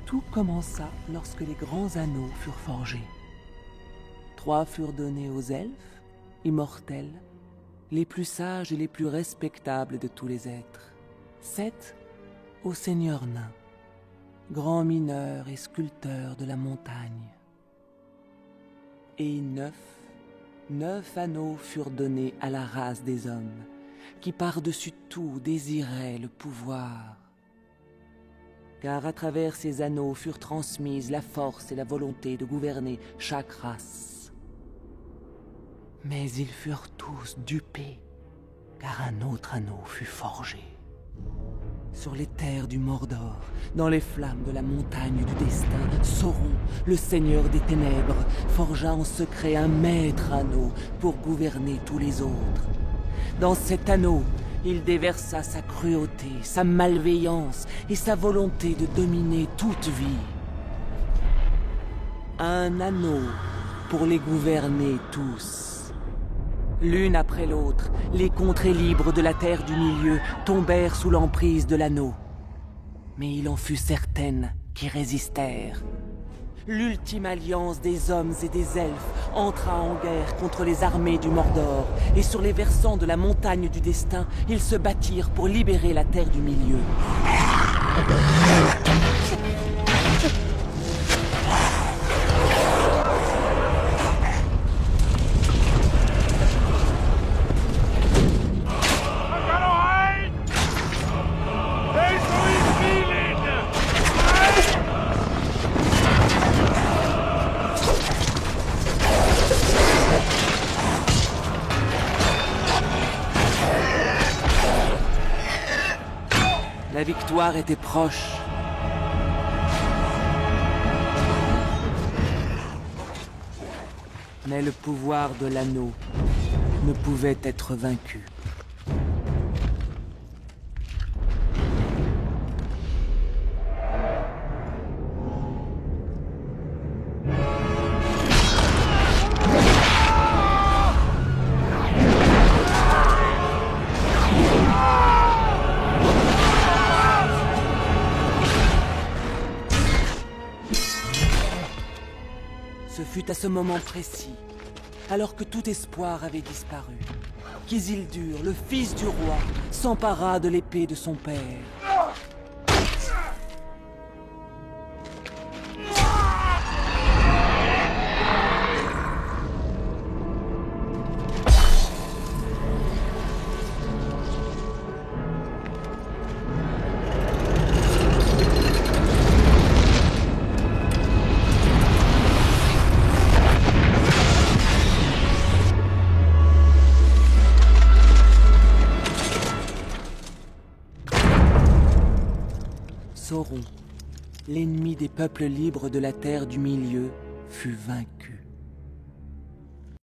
Tout commença lorsque les grands anneaux furent forgés. 3 furent donnés aux elfes, immortels, les plus sages et les plus respectables de tous les êtres. 7 aux seigneurs nains, grands mineurs et sculpteurs de la montagne. Et 9 anneaux furent donnés à la race des hommes, qui par-dessus tout désiraient le pouvoir. Car à travers ces anneaux furent transmises la force et la volonté de gouverner chaque race. Mais ils furent tous dupés, car un autre anneau fut forgé. Sur les terres du Mordor, dans les flammes de la montagne du destin, Sauron, le seigneur des ténèbres, forgea en secret un maître anneau pour gouverner tous les autres. Dans cet anneau, il déversa sa cruauté, sa malveillance et sa volonté de dominer toute vie. Un anneau pour les gouverner tous. L'une après l'autre, les contrées libres de la Terre du Milieu tombèrent sous l'emprise de l'anneau. Mais il en fut certaines qui résistèrent. L'ultime alliance des hommes et des elfes entra en guerre contre les armées du Mordor, et sur les versants de la montagne du destin, ils se battirent pour libérer la Terre du Milieu. La victoire était proche. Mais le pouvoir de l'anneau ne pouvait être vaincu. Ce fut à ce moment précis, alors que tout espoir avait disparu, qu'Isildur, le fils du roi, s'empara de l'épée de son père. Sauron, l'ennemi des peuples libres de la Terre du Milieu, fut vaincu.